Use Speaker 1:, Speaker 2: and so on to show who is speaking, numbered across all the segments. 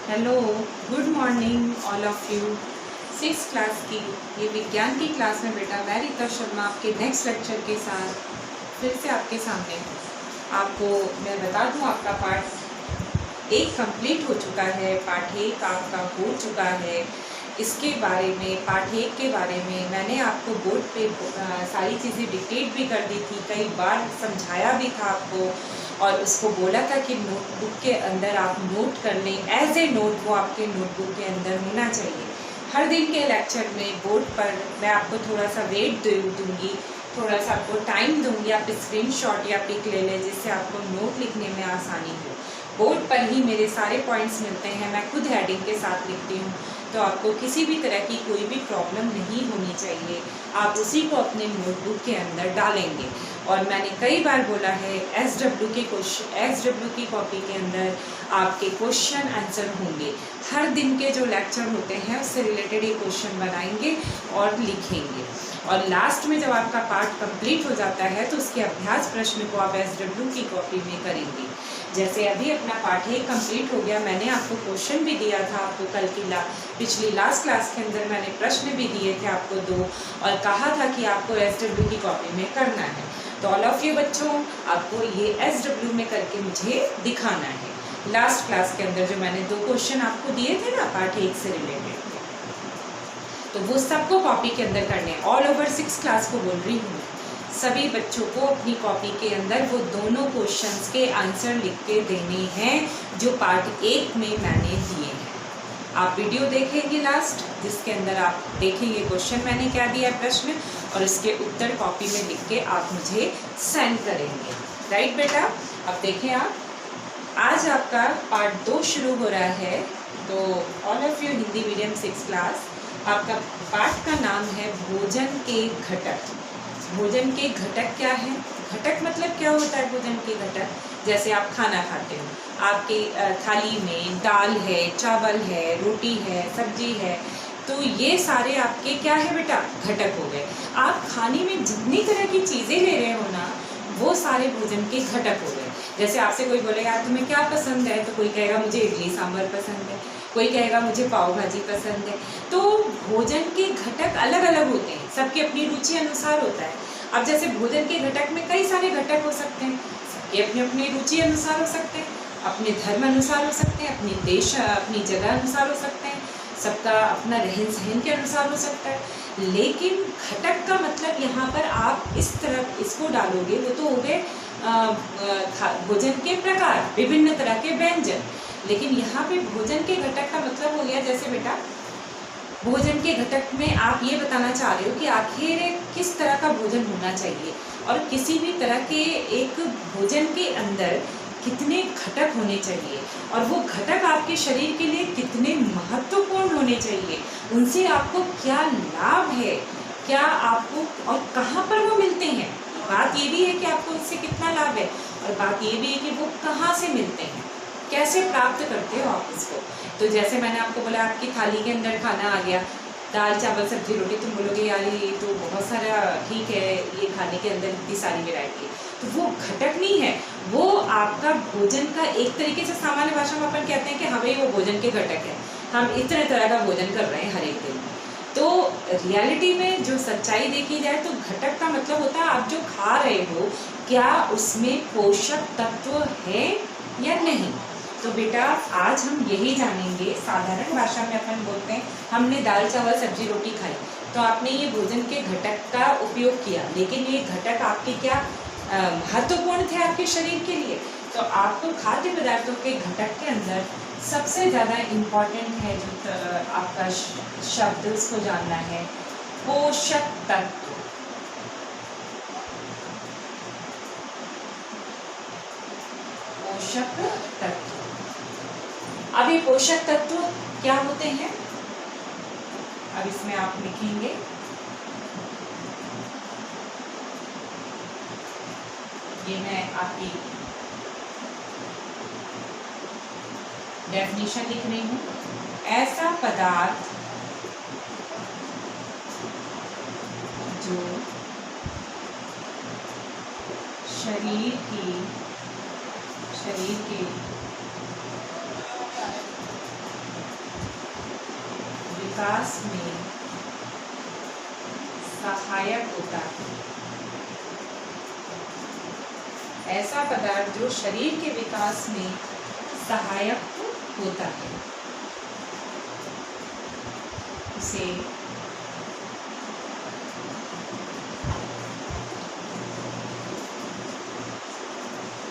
Speaker 1: Hello, good morning all of you. 6th class की ये विज्ञान की क्लास में बेटा मैं रीता शर्मा आपके नेक्स्ट लेक्चर के साथ फिर से आपके सामने हूँ। आपको मैं बता दूँ, आपका पार्ट 1 कंप्लीट हो चुका है, पार्ट 1 आपका हो चुका है। इसके बारे में, पार्ट 1 के बारे में मैंने आपको बोर्ड पे सारी चीज़ें डिक्टेट भी कर दी थी, कई बार समझाया भी था आपको और उसको बोला था कि नोटबुक के अंदर आप नोट कर लें, एज ए नोट वो आपके नोटबुक के अंदर होना चाहिए। हर दिन के लेक्चर में बोर्ड पर मैं आपको थोड़ा सा वेट दूंगी, थोड़ा सा आपको टाइम दूंगी, आप स्क्रीनशॉट या पिक ले लें जिससे आपको नोट लिखने में आसानी हो। बोर्ड पर ही मेरे सारे पॉइंट्स मिलते हैं, मैं खुद हेडिंग के साथ लिखती हूँ, तो आपको किसी भी तरह की कोई भी प्रॉब्लम नहीं होनी चाहिए। आप उसी को अपने नोटबुक के अंदर डालेंगे। और मैंने कई बार बोला है, एसडब्ल्यू की कॉपी के अंदर आपके क्वेश्चन आंसर होंगे। हर दिन के जो लेक्चर होते हैं उससे रिलेटेड ये क्वेश्चन बनाएंगे और लिखेंगे। और लास्ट में जब आपका पार्ट कंप्लीट हो जाता है तो उसके अभ्यास प्रश्न को आप एसडब्ल्यू की कॉपी में करेंगे। जैसे अभी अपना पार्ट 1 कंप्लीट हो गया, मैंने आपको क्वेश्चन भी दिया था, आपको कल की पिछली लास्ट क्लास के अंदर मैंने प्रश्न भी दिए थे आपको 2 और कहा था कि आपको एसडब्ल्यू की कॉपी में करना है। तो ऑल ऑफ यू बच्चों, आपको ये एसडब्ल्यू में करके मुझे दिखाना है। लास्ट क्लास के अंदर जो मैंने 2 क्वेश्चन आपको दिए थे ना पार्ट 1 से रिलेटेड, तो वो सबको कॉपी के अंदर करने हैं। ऑल ओवर 6 क्लास को बोल रही हूँ, सभी बच्चों को अपनी कॉपी के अंदर वो दोनों क्वेश्चंस के आंसर लिख के देने हैं जो पार्ट 1 में मैंने दिए हैं। आप वीडियो देखेंगे लास्ट, जिसके अंदर आप देखेंगे क्वेश्चन मैंने क्या दिया है प्रश्न, और इसके उत्तर कॉपी में लिख के आप मुझे सेंड करेंगे। राइट बेटा, अब देखें आप, आज आपका पार्ट 2 शुरू हो रहा है। तो all of you Hindi medium 6 class, आपका पाठ का नाम है भोजन के घटक। भोजन के घटक क्या है? घटक मतलब क्या होता है? भोजन के घटक, जैसे आप खाना खाते हो, आपके थाली में दाल है, चावल है, रोटी है, सब्जी है, तो ये सारे आपके क्या है बेटा? घटक हो गए। आप खाने में जितनी तरह की चीज़ें ले रहे हो ना, वो सारे भोजन के घटक हो गए। जैसे आपसे कोई बोलेगा यार तुम्हें क्या पसंद है, तो कोई कहेगा मुझे इडली सांभर पसंद है, कोई कहेगा मुझे पाव भाजी पसंद है। तो भोजन के घटक अलग अलग होते हैं, सबकी अपनी रुचि अनुसार होता है। अब जैसे भोजन के घटक में कई सारे घटक हो सकते हैं, सबके अपनी अपनी रुचि अनुसार हो सकते हैं, अपने धर्म अनुसार हो सकते हैं, अपने देश अपनी जगह अनुसार हो सकते हैं, सबका अपना रहन सहन के अनुसार हो सकता है। लेकिन घटक का मतलब यहाँ पर आप इस तरह इसको डालोगे, वो तो हो गए भोजन के प्रकार, विभिन्न तरह के व्यंजन। लेकिन यहाँ पे भोजन के घटक का मतलब हो गया, जैसे बेटा भोजन के घटक में आप ये बताना चाह रहे हो कि आखिर किस तरह का भोजन होना चाहिए और किसी भी तरह के एक भोजन के अंदर कितने घटक होने चाहिए और वो घटक आपके शरीर के लिए कितने महत्वपूर्ण होने चाहिए, उनसे आपको क्या लाभ है, क्या आपको और कहाँ पर वो मिलते हैं। बात ये भी है कि आपको उससे कितना लाभ है, और बात ये भी है कि वो कहाँ से मिलते हैं, कैसे प्राप्त करते हो आप इसको। तो जैसे मैंने आपको बोला, आपकी थाली के अंदर खाना आ गया, दाल चावल सब्जी रोटी, तुम बोलोगे यार ये तो बहुत सारा ठीक है, ये खाने के अंदर इतनी सारी वैरायटी, तो वो घटक नहीं है, वो आपका भोजन का एक तरीके से सामान्य भाषा में अपन कहते हैं कि हाँ भाई वो भोजन के घटक है, हम इतने तरह का भोजन कर रहे हैं हर एक दिन। तो रियलिटी में जो सच्चाई देखी जाए तो घटक का मतलब होता है आप जो खा रहे हो क्या उसमें पोषक तत्व है या नहीं। तो बेटा आज हम यही जानेंगे, साधारण भाषा में अपन बोलते हैं हमने दाल चावल सब्जी रोटी खाई, तो आपने ये भोजन के घटक का उपयोग किया, लेकिन ये घटक आपके क्या महत्वपूर्ण थे आपके शरीर के लिए। तो आपको खाद्य पदार्थों के घटक के अंदर सबसे ज़्यादा इम्पॉर्टेंट है जो आपका शब्द उसको जानना है, पोषक तत्व। पोषक तत्व, अब ये पोषक तत्व क्या होते हैं, अब इसमें आप लिखेंगे ये मैं आपकी डेफिनेशन लिख रही हूँ। ऐसा पदार्थ जो शरीर के विकास में सहायक होता है। ऐसा पदार्थ जो शरीर के विकास में सहायक होता है उसे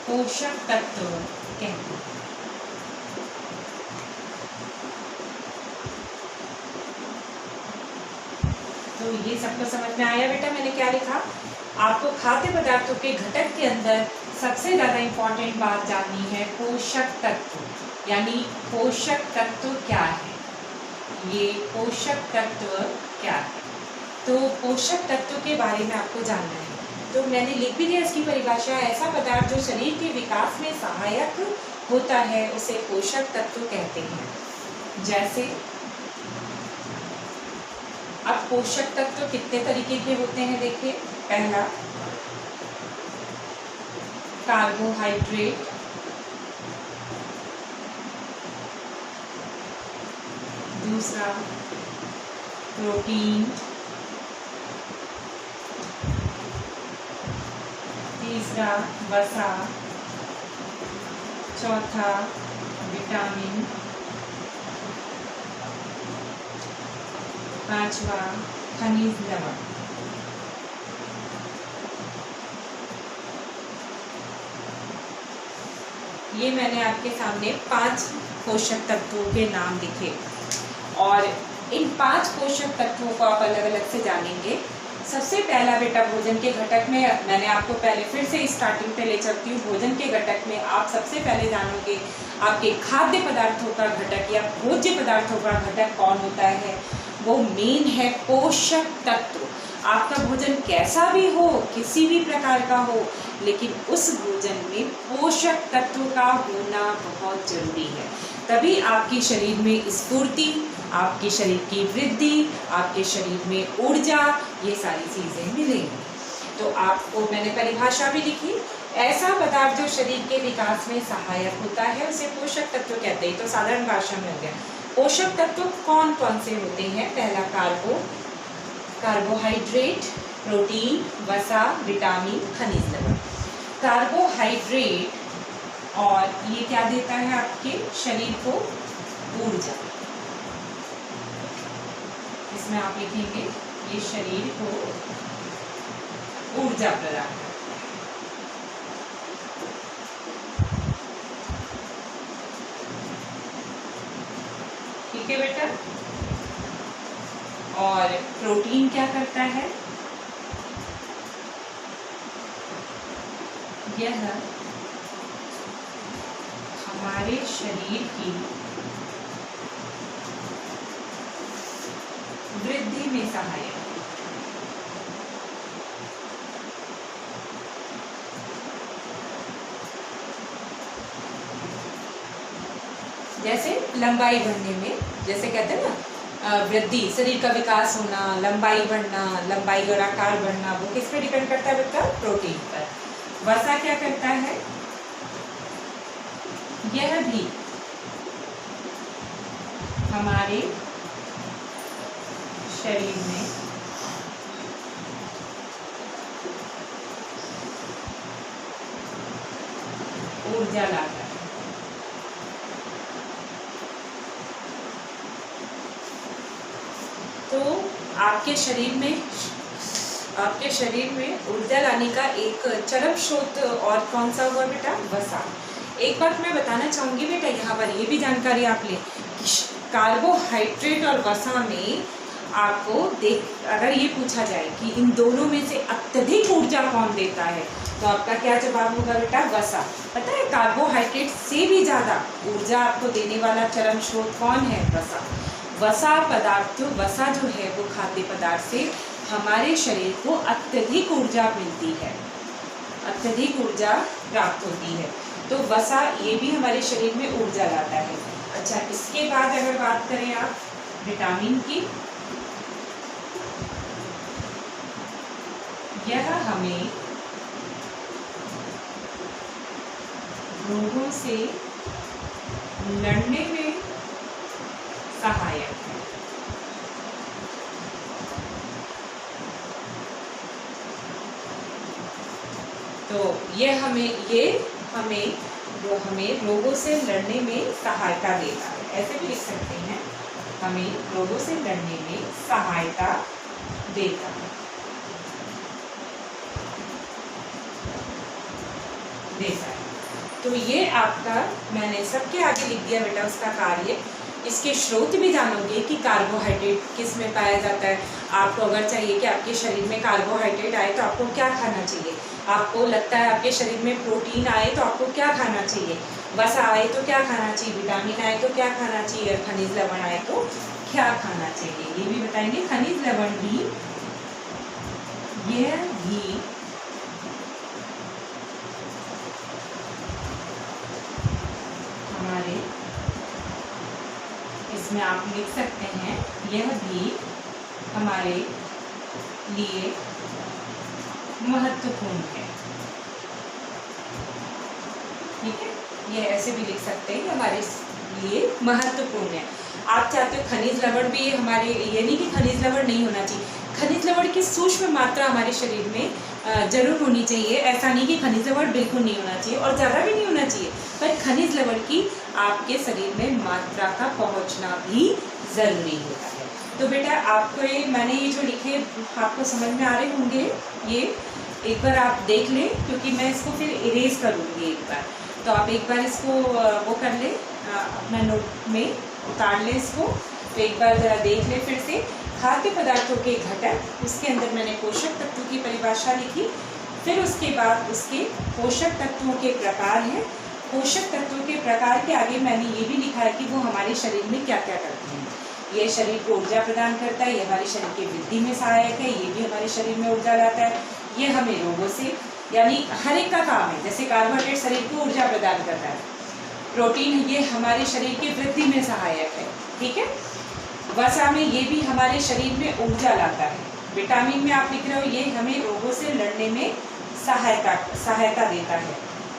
Speaker 1: पोषक तत्व कहते हैं। तो ये सबको समझ में आया बेटा? मैंने क्या लिखा? आपको खाद्य पदार्थों के घटक के अंदर सबसे ज़्यादा इम्पोर्टेंट बात जाननी है पोषक तत्व, यानी पोषक तत्व क्या है, ये पोषक तत्व क्या है। तो पोषक तत्व के बारे में आपको जानना है। तो मैंने लिख भी दिया इसकी परिभाषा, ऐसा पदार्थ जो शरीर के विकास में सहायक होता है उसे पोषक तत्व कहते हैं। जैसे अब पोषक तत्व कितने तरीके के होते हैं देखिए। पहला कार्बोहाइड्रेट, दूसरा प्रोटीन, तीसरा वसा, चौथा विटामिन, पांचवा खनिज लवण। ये मैंने आपके सामने 5 पोषक तत्वों के नाम लिखे और इन 5 पोषक तत्वों को आप अलग अलग से जानेंगे। सबसे पहला बेटा भोजन के घटक में, मैंने आपको पहले फिर से स्टार्टिंग पे ले चलती हूँ। भोजन के घटक में आप सबसे पहले जानोगे आपके खाद्य पदार्थों का घटक या भोज्य पदार्थों का घटक कौन होता है। वो मेन है पोषक तत्व। आपका भोजन कैसा भी हो, किसी भी प्रकार का हो, लेकिन उस भोजन में पोषक तत्व का होना बहुत जरूरी है। तभी आपके शरीर में स्फूर्ति, आपके शरीर की वृद्धि, आपके शरीर में ऊर्जा, ये सारी चीज़ें मिलेंगी। तो आपको मैंने परिभाषा भी लिखी, ऐसा पदार्थ जो शरीर के विकास में सहायक होता है उसे पोषक तत्व कहते हैं। तो साधारण भाषा में हो गया। पोषक तत्व कौन कौन से होते हैं? पहला कार्बोहाइड्रेट, प्रोटीन, वसा, विटामिन, खनिज लवण। कार्बोहाइड्रेट, और ये क्या देता है आपके शरीर को? ऊर्जा। इसमें आप लिखेंगे ये शरीर को ऊर्जा प्रदान करता है। ठीक है बेटा। और प्रोटीन क्या करता है? यह हमारे शरीर की वृद्धि में सहायक है। जैसे लंबाई बढ़ने में, जैसे कहते हैं ना वृद्धि, शरीर का विकास होना, लंबाई बढ़ना, लंबाई और आकार बढ़ना, वो किस पे डिपेंड करता है बेटा? प्रोटीन पर। वसा क्या करता है? यह भी हमारे शरीर में ऊर्जा लाता है। तो आपके शरीर में ऊर्जा लाने का एक चरम स्रोत और कौन सा हुआ बेटा? वसा। एक बात मैं बताना चाहूँगी बेटा, यहाँ पर ये भी जानकारी आप लें कि कार्बोहाइड्रेट और वसा में आपको अगर ये पूछा जाए कि इन दोनों में से अत्यधिक ऊर्जा कौन देता है, तो आपका क्या जवाब होगा बेटा? वसा। पता है कार्बोहाइड्रेट से भी ज़्यादा ऊर्जा आपको देने वाला चरम स्रोत कौन है? वसा। वसा जो है वो खाद्य पदार्थ से हमारे शरीर को अत्यधिक ऊर्जा मिलती है, अत्यधिक ऊर्जा प्राप्त होती है। तो वसा ये भी हमारे शरीर में ऊर्जा लाता है। अच्छा, इसके बाद अगर बात करें आप विटामिन की, यह हमें रोगों से लड़ने में सहायक है। तो ये हमें रोगों से लड़ने में सहायता देता है, ऐसे भी लिख सकते हैं, हमें रोगों से लड़ने में सहायता देता है। तो ये आपका मैंने सबके आगे लिख दिया बेटा उसका कार्य। इसके स्रोत भी जानोगे कि कार्बोहाइड्रेट किस में पाया जाता है। आपको अगर चाहिए कि आपके शरीर में कार्बोहाइड्रेट आए तो आपको क्या खाना चाहिए, आपको लगता है आपके शरीर में प्रोटीन आए तो आपको क्या खाना चाहिए, वसा आए तो क्या खाना चाहिए, विटामिन आए तो क्या खाना चाहिए, और खनिज लवण आए तो क्या खाना चाहिए, ये भी बताएंगे। खनिज लवण भी, यह भी हमारे, इसमें आप लिख सकते हैं, यह भी हमारे लिए महत्वपूर्ण है। ठीक है, ये ऐसे भी लिख सकते हैं, हमारे लिए महत्वपूर्ण है। आप चाहते हो खनिज लवण भी हमारे, ये नहीं कि खनिज लवण नहीं होना चाहिए, खनिज लवण की सूक्ष्म मात्रा हमारे शरीर में जरूर होनी चाहिए। ऐसा नहीं कि खनिज लवण बिल्कुल नहीं होना चाहिए और ज़्यादा भी नहीं होना चाहिए, पर खनिज लवण की आपके शरीर में मात्रा का पहुंचना भी ज़रूरी होता है। तो बेटा आपको मैंने जो लिखे आपको समझ में आ रहे होंगे, ये एक बार आप देख लें, क्योंकि मैं इसको फिर इरेज करूँगी एक बार। तो आप एक बार इसको वो कर लें, अपना नोट में उतार लें इसको। तो एक बार ज़रा देख लें फिर से। खाद्य पदार्थों के घटक, उसके अंदर मैंने पोषक तत्वों की परिभाषा लिखी। फिर उसके बाद उसके पोषक तत्वों के प्रकार हैं। पोषक तत्वों के प्रकार के आगे मैंने ये भी लिखा है कि वो हमारे शरीर में क्या क्या करते हैं। ये शरीर को ऊर्जा प्रदान करता है, ये हमारे शरीर की वृद्धि में सहायक है, ये भी हमारे शरीर में ऊर्जा लाता है। ये हमें रोगों से, यानी हर एक का काम है। जैसे कार्बोहाइड्रेट शरीर को ऊर्जा प्रदान करता है, प्रोटीन ये हमारे शरीर की वृद्धि में सहायक है। ठीक है, वसा में ये भी हमारे शरीर में ऊर्जा लाता है। विटामिन में आप लिख रहे हो, ये हमें रोगों से लड़ने में सहायता देता है,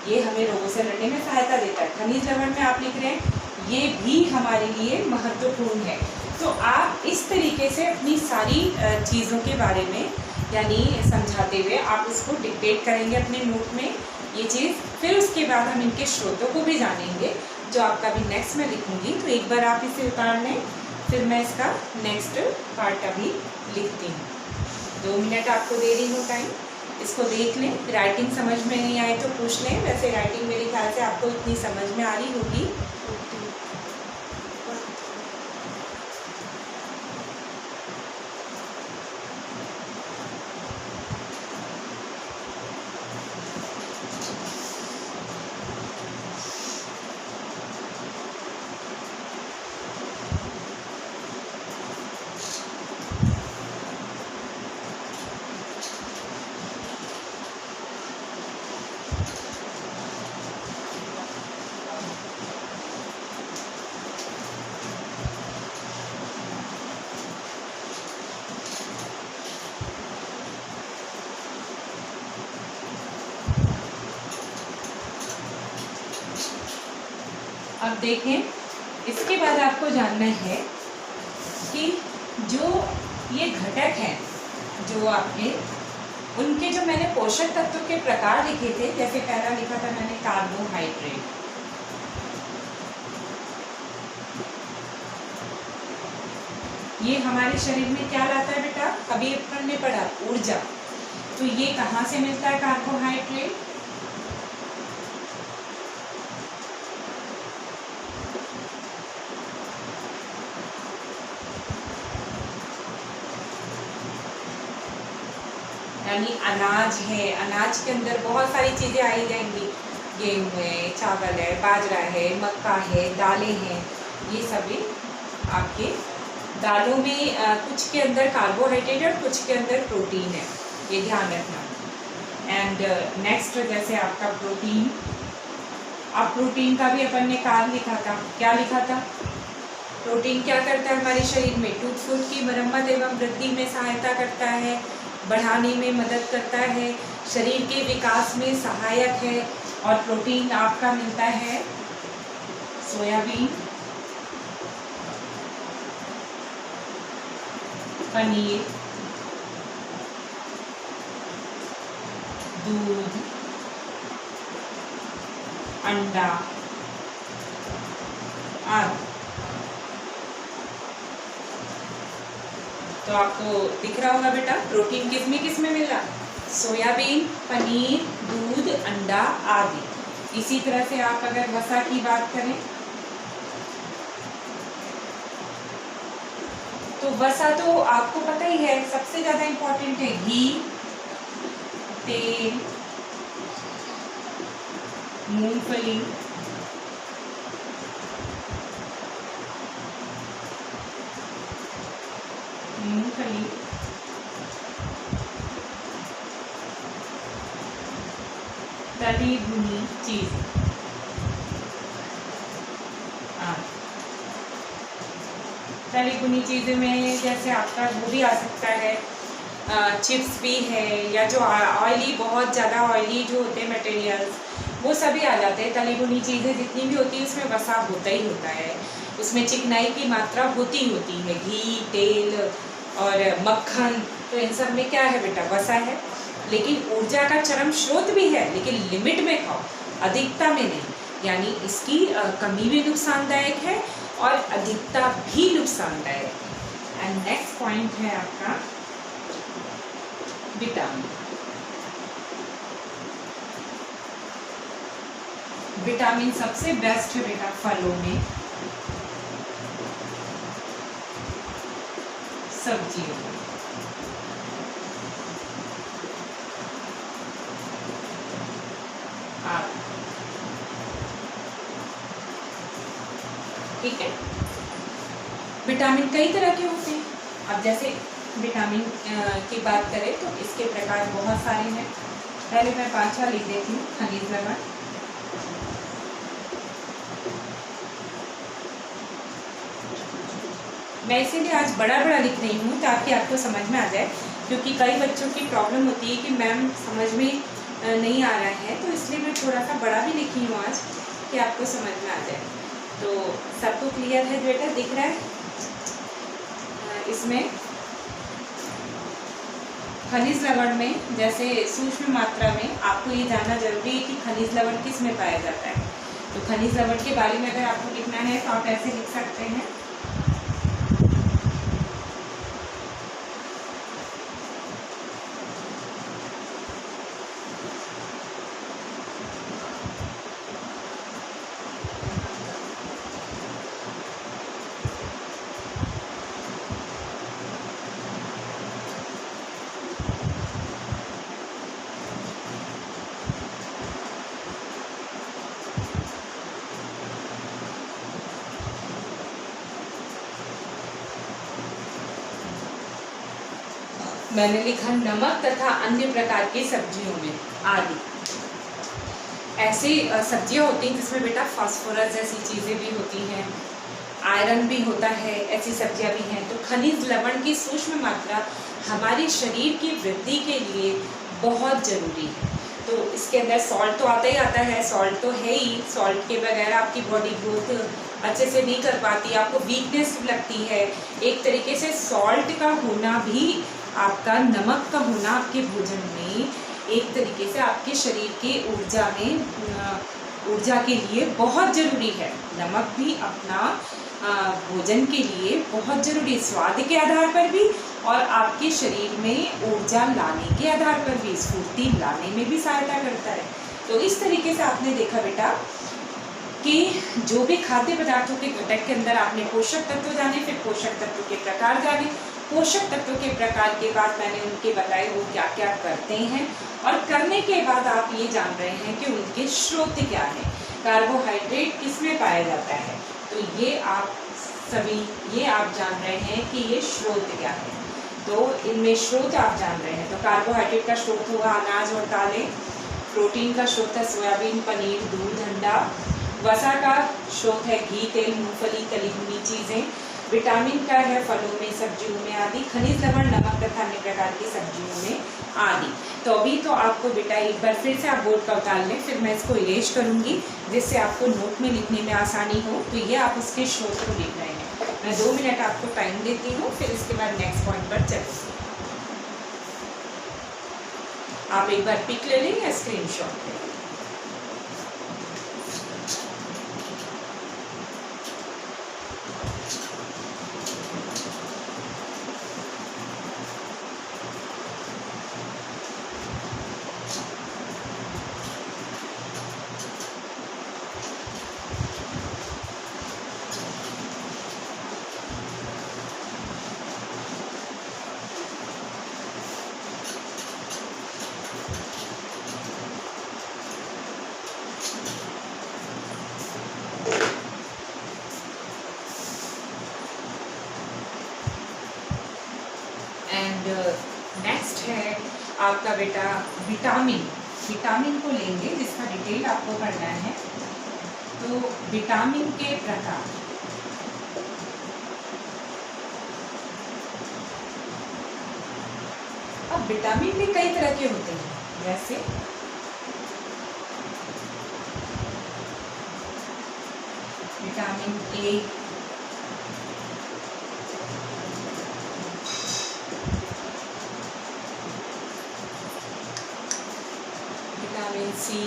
Speaker 1: ये हमें रोगों से लड़ने में सहायता देता है। खनिज लवण में आप लिख रहे हैं, ये भी हमारे लिए महत्वपूर्ण है। तो आप इस तरीके से अपनी सारी चीज़ों के बारे में यानी समझाते हुए आप इसको डिक्टेट करेंगे अपने नोट में ये चीज़। फिर उसके बाद हम इनके स्रोतों को भी जानेंगे, जो आपका भी नेक्स्ट में लिखूंगी। तो एक बार आप इसे उतार लें, फिर मैं इसका नेक्स्ट पार्ट अभी लिखती हूँ। 2 मिनट आपको दे रही हूँ टाइम, इसको देख लें। राइटिंग समझ में नहीं आए तो पूछ लें। वैसे राइटिंग मेरे ख्याल से आपको इतनी समझ में आ रही होगी। अब देखें, इसके बाद आपको जानना है कि जो ये घटक हैं, जो आपके उनके जो मैंने पोषक तत्वों के प्रकार लिखे थे, जैसे पहला लिखा था मैंने कार्बोहाइड्रेट, ये हमारे शरीर में क्या लाता है बेटा, अभी अपन ने पढ़ा ऊर्जा। तो ये कहाँ से मिलता है कार्बोहाइड्रेट, यानी अनाज है, अनाज के अंदर बहुत सारी चीज़ें आई जाएंगी, गेहूँ है, चावल है, बाजरा है, मक्का है, दालें हैं, ये सभी आपके दालों में कुछ के अंदर कार्बोहाइड्रेट है और कुछ के अंदर प्रोटीन है, ये ध्यान रखना। एंड नेक्स्ट जैसे आपका प्रोटीन, अब प्रोटीन का भी अपन ने कार्य लिखा था, क्या लिखा था, प्रोटीन क्या करता है हमारे शरीर में, टूट फूट की मरम्मत एवं वृद्धि में सहायता करता है, बढ़ाने में मदद करता है, शरीर के विकास में सहायक है। और प्रोटीन आपका मिलता है सोयाबीन, पनीर, दूध, अंडा आदि। तो आपको दिख रहा होगा बेटा प्रोटीन किस में मिल रहा, सोयाबीन, पनीर, दूध, अंडा आदि। इसी तरह से आप अगर वसा की बात करें तो वसा तो आपको पता ही है सबसे ज्यादा इंपॉर्टेंट है, घी, तेल, मूंगफली, तली भुनी चीज। तली भुनी चीज़ें में जैसे आपका वो भी आ सकता है, चिप्स भी है, या जो ऑयली, बहुत ज़्यादा ऑयली जो होते हैं मटेरियल्स, वो सभी आ जाते हैं। तली भुनी चीज़ें जितनी भी होती है उसमें वसा होता ही होता है, उसमें चिकनाई की मात्रा होती है, घी, तेल और मक्खन। तो इन सब में क्या है बेटा, वसा है। लेकिन ऊर्जा का चरम स्रोत भी है, लेकिन लिमिट में खाओ, अधिकता में नहीं। यानी इसकी कमी भी नुकसानदायक है और अधिकता भी नुकसानदायक है। एंड नेक्स्ट पॉइंट है आपका विटामिन। विटामिन सबसे बेस्ट है बेटा फलों में, सब्जियों में। ठीक है, विटामिन कई तरह के होते हैं। अब जैसे विटामिन की बात करें तो इसके प्रकार बहुत सारे हैं। पहले मैं 5 लिख देती हूँ। खनिज लवण, मैं इसीलिए आज बड़ा लिख रही हूँ ताकि आपको समझ में आ जाए, क्योंकि कई बच्चों की प्रॉब्लम होती है कि मैम समझ में नहीं आ रहा है, तो इसलिए मैं थोड़ा सा बड़ा भी लिखी हूँ आज कि आपको समझ में आ जाए। तो सबको क्लियर है बेटा, दिख रहा है? इसमें खनिज लवण में जैसे सूक्ष्म मात्रा में आपको ये जानना जरूरी है कि खनिज लवण किस में पाया जाता है। तो खनिज लवण के बारे में अगर आपको लिखना है तो आप ऐसे लिख सकते हैं, मैंने लिखा नमक तथा अन्य प्रकार की सब्जियों में आदि। ऐसी सब्जियां होती हैं जिसमें बेटा फास्फोरस जैसी चीज़ें भी होती हैं, आयरन भी होता है, ऐसी सब्जियां भी हैं। तो खनिज लवण की सूक्ष्म मात्रा हमारे शरीर की वृद्धि के लिए बहुत ज़रूरी है। तो इसके अंदर सॉल्ट तो आता ही आता है, सॉल्ट तो है ही। सॉल्ट के बगैर आपकी बॉडी ग्रोथ अच्छे से नहीं कर पाती, आपको वीकनेस लगती है। एक तरीके से सॉल्ट का होना भी, आपका नमक का होना आपके भोजन में एक तरीके से आपके शरीर के ऊर्जा के लिए बहुत ज़रूरी है। नमक भी अपना भोजन के लिए बहुत ज़रूरी है, स्वाद के आधार पर भी और आपके शरीर में ऊर्जा लाने के आधार पर भी, स्फूर्ति लाने में भी सहायता करता है। तो इस तरीके से आपने देखा बेटा कि जो भी खाद्य पदार्थों के घटक के अंदर आपने पोषक तत्व जाने, फिर पोषक तत्व के प्रकार जाने, पोषक तत्वों के प्रकार के बाद मैंने उनके बताए वो क्या क्या करते हैं, और करने के बाद आप ये जान रहे हैं कि उनके स्रोत क्या है, कार्बोहाइड्रेट किस में पाया जाता है। तो ये आप जान रहे हैं कि ये स्रोत क्या है। तो इनमें स्रोत आप जान रहे हैं। तो कार्बोहाइड्रेट का स्रोत होगा अनाज और दालें, प्रोटीन का स्रोत है सोयाबीन, पनीर, दूध, अंडा, वसा का स्रोत है घी, तेल, मूंगफली, तली भुनी चीज़ें, विटामिन का है फलों में, सब्जियों में आदि, खनिज लवण नमक तथा अन्य प्रकार की सब्जियों में आदि। तो अभी तो आपको बेटा एक बार फिर से आप बोर्ड का उतार लें, फिर मैं इसको इरेज करूँगी जिससे आपको नोट में लिखने में आसानी हो। तो ये आप उसके स्रोत को लिख रहे हैं। मैं 2 मिनट आपको टाइम देती हूँ, फिर इसके बाद नेक्स्ट पॉइंट पर चलेंगे। आप एक बार पिक ले लें या स्क्रीन शॉट ले लें। आपका बेटा विटामिन को लेंगे, जिसका डिटेल आपको पढ़ना है। तो विटामिन के प्रकार, अब विटामिन भी कई तरह के होते हैं, जैसे विटामिन ए, विटामिन सी,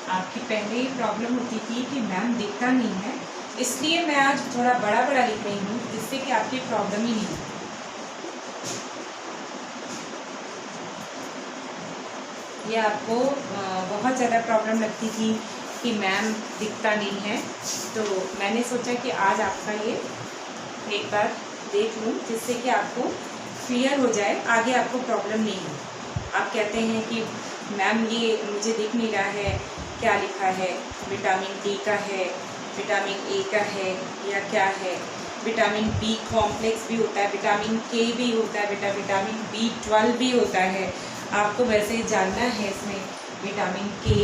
Speaker 1: आपकी पहले ही प्रॉब्लम होती थी कि मैम दिखता नहीं है, इसलिए मैं आज थोड़ा बड़ा बड़ा लिख रही हूँ, जिससे कि आपकी प्रॉब्लम ही नहीं है। ये आपको बहुत ज़्यादा प्रॉब्लम लगती थी कि मैम दिखता नहीं है, तो मैंने सोचा कि आज आपका ये एक बार देख लूँ, जिससे कि आपको क्लियर हो जाए, आगे आपको प्रॉब्लम नहीं हो। आप कहते हैं कि मैम ये मुझे दिख नहीं रहा है, क्या लिखा है, विटामिन डी का है, विटामिन ए का है, या क्या है। विटामिन बी कॉम्प्लेक्स भी होता है, विटामिन के भी होता है बेटा, विटामिन B12 भी होता है। आपको वैसे ही जानना है, इसमें विटामिन के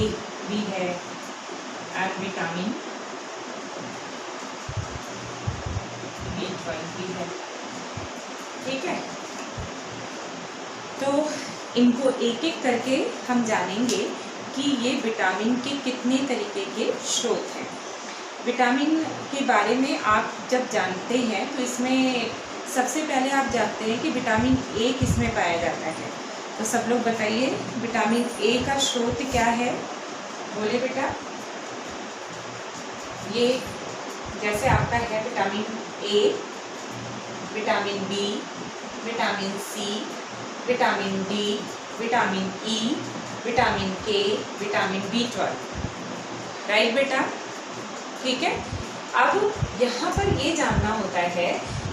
Speaker 1: भी है एंड विटामिन B12 भी है, ठीक है। तो इनको एक एक करके हम जानेंगे कि ये विटामिन के कितने तरीके के स्रोत हैं। विटामिन के बारे में आप जब जानते हैं तो इसमें सबसे पहले आप जानते हैं कि विटामिन ए किस में पाया जाता है। तो सब लोग बताइए, विटामिन ए का स्रोत क्या है, बोले बेटा। ये जैसे आपका है vitamin A, vitamin B, vitamin C, vitamin D, vitamin E, vitamin K, vitamin B12, right बेटा, ठीक है। अब यहाँ पर ये जानना होता है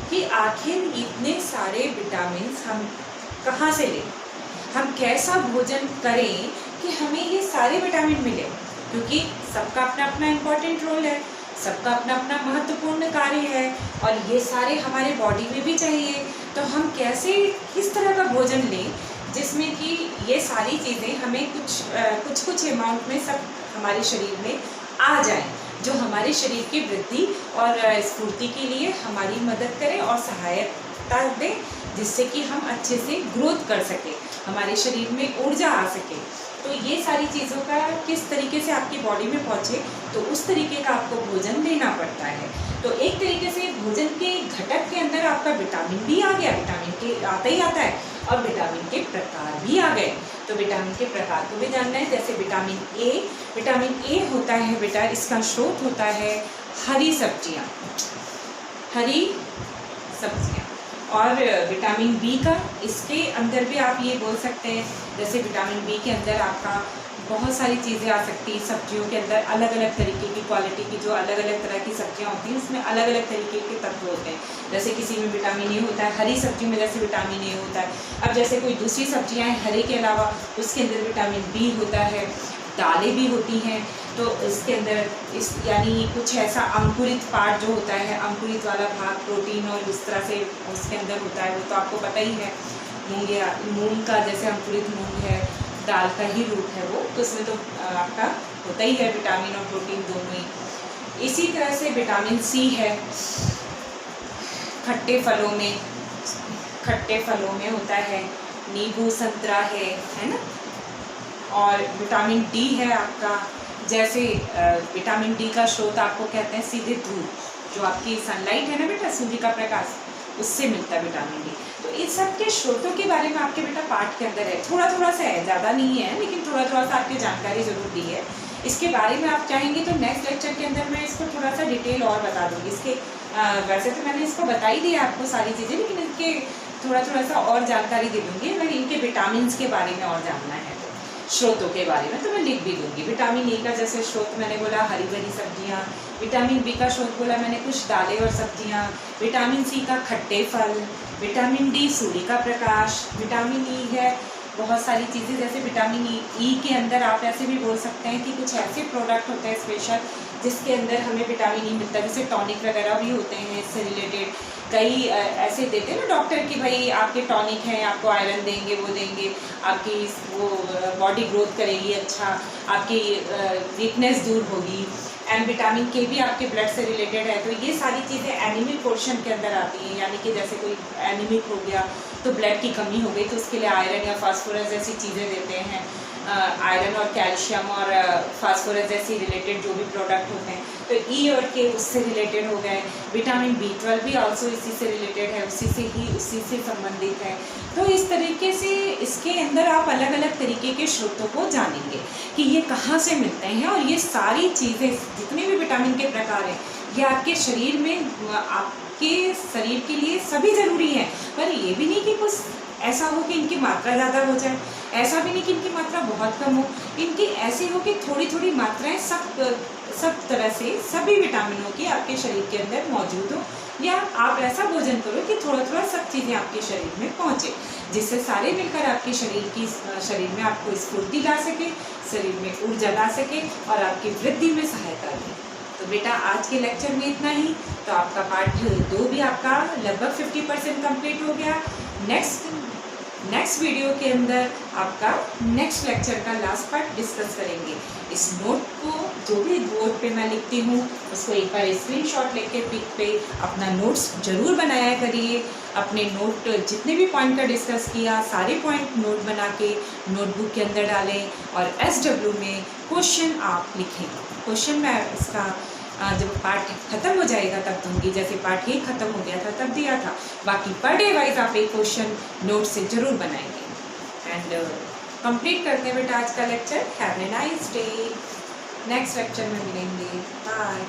Speaker 1: कि आखिर इतने सारे विटामिन हम कहाँ से लें, हम कैसा भोजन करें कि हमें ये सारे विटामिन मिले, क्योंकि सबका अपना अपना इम्पोर्टेंट रोल है, सबका अपना अपना महत्वपूर्ण कार्य है, और ये सारे हमारे बॉडी में भी चाहिए। तो हम कैसे किस तरह का भोजन लें जिसमें कि ये सारी चीज़ें हमें कुछ अमाउंट में सब हमारे शरीर में आ जाए, जो हमारे शरीर की वृद्धि और स्फूर्ति के लिए हमारी मदद करें और सहायता दें, जिससे कि हम अच्छे से ग्रोथ कर सकें, हमारे शरीर में ऊर्जा आ सके। तो ये सारी चीज़ों का किस तरीके से आपकी बॉडी में पहुँचे, तो उस तरीके का आपको भोजन लेना पड़ता है। तो एक तरीके से भोजन के घटक के अंदर आपका विटामिन भी आ गया, विटामिन के आता ही आता है, और विटामिन के प्रकार भी आ गए। तो विटामिन के प्रकार को भी जानना है। जैसे विटामिन ए होता है बेटा, इसका स्रोत होता है हरी सब्जियाँ, और विटामिन बी का इसके अंदर भी आप ये बोल सकते हैं, जैसे विटामिन बी के अंदर आपका बहुत सारी चीज़ें आ सकती हैं। सब्जियों के अंदर अलग अलग तरीके की क्वालिटी की जो अलग अलग तरह की सब्जियां होती हैं, उसमें अलग अलग तरीके के तत्व होते हैं। जैसे किसी में विटामिन ए होता है, हरी सब्जी में जैसे विटामिन ए होता है। अब जैसे कोई दूसरी सब्जियां हैं हरे के अलावा, उसके अंदर विटामिन बी होता है, दालें भी होती हैं, तो इसके अंदर यानी कुछ ऐसा अंकुरित पार्ट जो होता है, अंकुरित वाला भाग प्रोटीन और इस तरह से उसके अंदर होता है, वो तो आपको पता ही है। मूंग का जैसे अंकुरित मूंग है, दाल का ही रूप है वो, तो उसमें तो आपका होता ही है विटामिन और प्रोटीन दोनों ही। इसी तरह से विटामिन सी है खट्टे फलों में होता है, नींबू संतरा है ना। और विटामिन डी है आपका, जैसे विटामिन डी का स्रोत आपको कहते हैं सीधे धूप, जो आपकी सनलाइट है ना बेटा, सूर्य का प्रकाश, उससे मिलता है विटामिन डी। तो इस सब के स्रोतों के बारे में आपके बेटा पाठ के अंदर है, थोड़ा थोड़ा सा है, ज़्यादा नहीं है, लेकिन थोड़ा थोड़ा सा आपकी जानकारी जरूर दी है। इसके बारे में आप चाहेंगे तो नेक्स्ट लेक्चर के अंदर मैं इसको थोड़ा सा डिटेल और बता दूँगी। इसके वैसे तो मैंने इसको बता ही दिया आपको सारी चीज़ें, लेकिन इसके थोड़ा सा और जानकारी दे दूँगी अगर इनके विटामिन के बारे में और जानना है तो। स्रोतों के बारे में, तो मैं लिख भी दूंगी। विटामिन ए का जैसे स्रोत मैंने बोला हरी भरी सब्जियाँ, विटामिन बी का स्रोत बोला मैंने कुछ दालें और सब्जियाँ, विटामिन सी का खट्टे फल, विटामिन डी सूर्य का प्रकाश, विटामिन ई है बहुत सारी चीज़ें, जैसे विटामिन ई के अंदर आप ऐसे भी बोल सकते हैं कि कुछ ऐसे प्रोडक्ट होते हैं स्पेशल जिसके अंदर हमें विटामिन ई मिलता है, जैसे टॉनिक वगैरह भी होते हैं इससे रिलेटेड। कई ऐसे देते हैं ना डॉक्टर कि भाई आपके टॉनिक हैं, आपको आयरन देंगे, वो देंगे, आपकी वो बॉडी ग्रोथ करेगी, अच्छा आपकी वीकनेस दूर होगी। एंड विटामिन के भी आपके ब्लड से रिलेटेड है, तो ये सारी चीज़ें एनीमिक पोर्शन के अंदर आती हैं, यानी कि जैसे कोई एनीमिक हो गया तो ब्लड की कमी हो गई तो उसके लिए आयरन या फास्फोरस जैसी चीज़ें देते हैं। आयरन और कैल्शियम और फास्फोरस जैसी रिलेटेड जो भी प्रोडक्ट होते हैं, तो ई और के उससे रिलेटेड हो गए। विटामिन B12 भी ऑल्सो इसी से रिलेटेड है, उसी से संबंधित है। तो इस तरीके से इसके अंदर आप अलग अलग तरीके के स्रोतों को जानेंगे कि ये कहाँ से मिलते हैं, और ये सारी चीज़ें जितने भी विटामिन के प्रकार हैं ये आपके शरीर में, आपके शरीर के लिए सभी ज़रूरी हैं, पर ये भी नहीं कि कुछ ऐसा हो कि इनकी मात्रा ज़्यादा हो जाए, ऐसा भी नहीं कि इनकी मात्रा बहुत कम हो, इनकी ऐसी हो कि थोड़ी थोड़ी मात्राएं सब तरह से सभी विटामिनों की आपके शरीर के अंदर मौजूद हो, या आप ऐसा भोजन करो कि थोड़ा थोड़ा सब चीज़ें आपके शरीर में पहुँचे, जिससे सारे मिलकर आपके शरीर में आपको स्फूर्ति ला सके, शरीर में ऊर्जा ला सके और आपकी वृद्धि में सहायता दें। तो बेटा आज के लेक्चर में इतना ही। तो आपका पार्ट 2 भी आपका लगभग 50% कंप्लीट हो गया। नेक्स्ट वीडियो के अंदर आपका नेक्स्ट लेक्चर का लास्ट पार्ट डिस्कस करेंगे। इस नोट को जो भी बोर्ड पे मैं लिखती हूँ उसको एक बार स्क्रीनशॉट लेके पिक पे अपना नोट्स ज़रूर बनाया करिए। अपने नोट जितने भी पॉइंट का डिस्कस किया सारे पॉइंट नोट बना के नोटबुक के अंदर डालें, और SW में क्वेश्चन आप लिखें। क्वेश्चन मैं इसका जब पार्ट ख़त्म हो जाएगा तब दूंगी, जैसे पार्ट 1 ख़त्म हो गया था तब दिया था। बाकी पर डे वाइज आप एक क्वेश्चन नोट से ज़रूर बनाएंगे। एंड कंप्लीट करते हैं बेटा आज का lecture. Have a nice day. Next lecture में मिलेंगे। बाय।